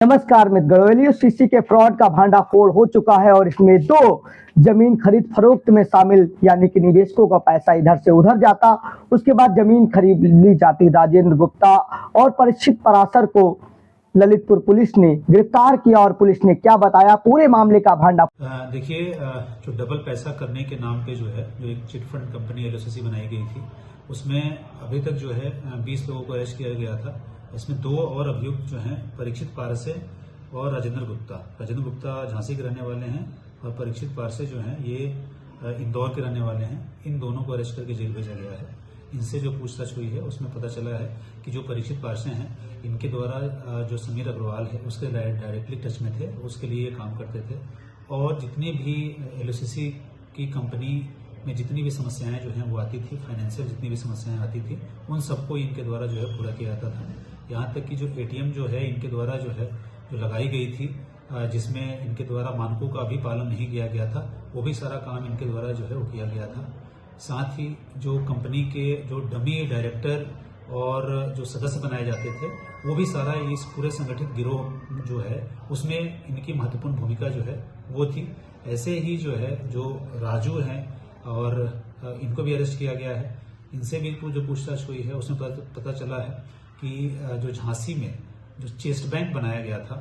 नमस्कार मित्र, एलयूसीसी के फ्रॉड का भांडाफोड़ हो चुका है और इसमें दो जमीन खरीद फरोख्त में शामिल यानी कि निवेशकों का पैसा इधर से उधर जाता, उसके बाद जमीन खरीद ली जाती। राजेंद्र गुप्ता और परीक्षित पराशर को ललितपुर पुलिस ने गिरफ्तार किया और पुलिस ने क्या बताया पूरे मामले का भांडा। देखिए, जो डबल पैसा करने के नाम पे जो एक चिट फंड कंपनी एलयूसीसी बनाई गई थी, उसमें अभी तक जो है 20 लोगों को अरेस्ट किया गया था। इसमें दो और अभियुक्त जो हैं परीक्षित पारसे और राजेंद्र गुप्ता झांसी के रहने वाले हैं और परीक्षित पारसे जो हैं ये इंदौर के रहने वाले हैं। इन दोनों को अरेस्ट करके जेल भेजा गया है। इनसे जो पूछताछ हुई है उसमें पता चला है कि जो परीक्षित पारसे हैं इनके द्वारा जो समीर अग्रवाल है उसके डायरेक्टली टच में थे, उसके लिए ये काम करते थे और जितनी भी एलयूसीसी की कंपनी में जितनी भी समस्याएं जो हैं वो आती थी, फाइनेंशियल जितनी भी समस्याएं आती थी, उन सबको इनके द्वारा जो है पूरा किया जाता था। यहाँ तक कि जो एटीएम जो है इनके द्वारा जो लगाई गई थी, जिसमें इनके द्वारा मानकों का भी पालन नहीं किया गया था, वो भी सारा काम इनके द्वारा जो है वो किया गया था। साथ ही जो कंपनी के जो डमी डायरेक्टर और जो सदस्य बनाए जाते थे वो भी सारा इस पूरे संगठित गिरोह जो है उसमें इनकी महत्वपूर्ण भूमिका जो है वो थी। ऐसे ही जो राजू हैं और इनको भी अरेस्ट किया गया है। इनसे भी जो पूछताछ हुई है उसमें पता चला है कि जो झांसी में जो चेस्ट बैंक बनाया गया था,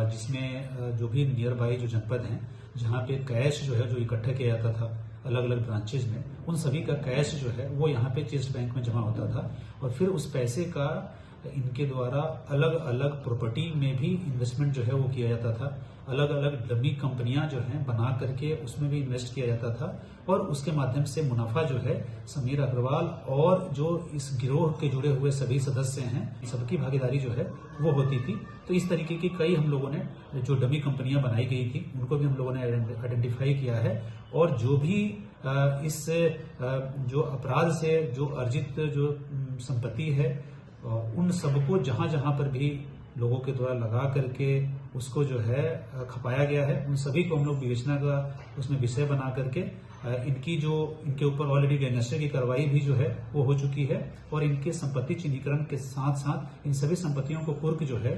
जिसमें जो भी नियर बाई जो जनपद हैं जहाँ पे कैश जो इकट्ठा किया जाता था अलग अलग ब्रांचेज में, उन सभी का कैश जो है वो यहाँ पे चेस्ट बैंक में जमा होता था और फिर उस पैसे का इनके द्वारा अलग अलग प्रॉपर्टी में भी इन्वेस्टमेंट जो है वो किया जाता था। अलग अलग डमी कंपनियां जो हैं बना करके उसमें भी इन्वेस्ट किया जाता था और उसके माध्यम से मुनाफा जो है समीर अग्रवाल और जो इस गिरोह के जुड़े हुए सभी सदस्य हैं सबकी भागीदारी जो है वो होती थी। तो इस तरीके की कई हम लोगों ने जो डमी कंपनियां बनाई गई थी उनको भी हम लोगों ने आइडेंटिफाई किया है और जो भी इस जो अपराध से जो अर्जित जो संपत्ति है उन सबको जहां जहां पर भी लोगों के द्वारा लगा करके उसको जो है खपाया गया है, उन सभी को हम लोग विवेचना का उसमें विषय बना करके इनके ऊपर ऑलरेडी गैंगस्टर की कार्रवाई भी जो है वो हो चुकी है और इनके संपत्ति चिन्हीकरण के साथ साथ इन सभी संपत्तियों को कुर्क जो है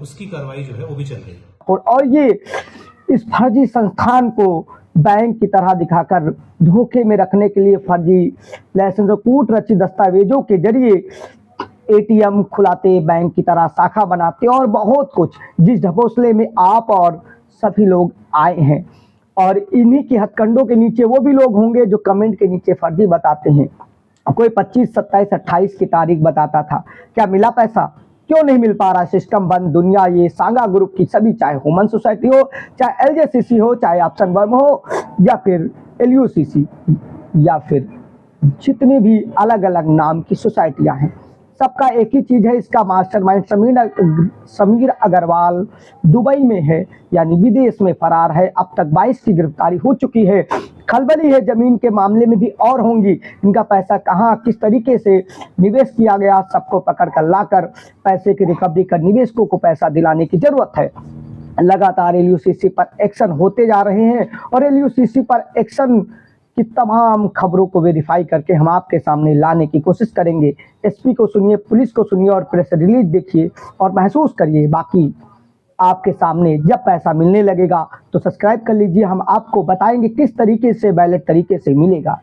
उसकी कार्रवाई जो है वो भी चल रही है। और ये इस फर्जी संस्थान को बैंक की तरह दिखाकर धोखे में रखने के लिए फर्जी लाइसेंस और कूट रचित दस्तावेजों के जरिए एटीएम खुलाते, बैंक की तरह शाखा बनाते और बहुत कुछ, जिस ढकोसले में आप और सभी लोग आए हैं। और इन्हीं के हथकंडों के नीचे वो भी लोग होंगे जो कमेंट के नीचे फर्जी बताते हैं। कोई 25, 27, 28 की तारीख बताता था, क्या मिला पैसा? क्यों नहीं मिल पा रहा? सिस्टम बंद। दुनिया ये सांगा ग्रुप की सभी, चाहे ह्यूमन सोसाइटी हो, चाहे एलजेसीसी हो, चाहे ऑप्शन वर्म हो या फिर एलयूसीसी या फिर जितनी भी अलग अलग नाम की सोसाइटियां हैं, सबका एक ही चीज है, इसका मास्टरमाइंड समीर अग्रवाल दुबई में है यानी विदेश में फरार है। अब तक 22 की गिरफ्तारी हो चुकी है। खलबली है जमीन के मामले में भी और होंगी। इनका पैसा कहां किस तरीके से निवेश किया गया, सबको पकड़ कर लाकर पैसे की रिकवरी कर निवेशकों को पैसा दिलाने की जरूरत है। लगातार एलयूसीसी पर एक्शन होते जा रहे हैं और एलयूसीसी पर एक्शन की तमाम खबरों को वेरीफाई करके हम आपके सामने लाने की कोशिश करेंगे। एसपी को सुनिए, पुलिस को सुनिए और प्रेस रिलीज देखिए और महसूस करिए। बाकी आपके सामने जब पैसा मिलने लगेगा तो सब्सक्राइब कर लीजिए, हम आपको बताएंगे किस तरीके से वैलिड तरीके से मिलेगा।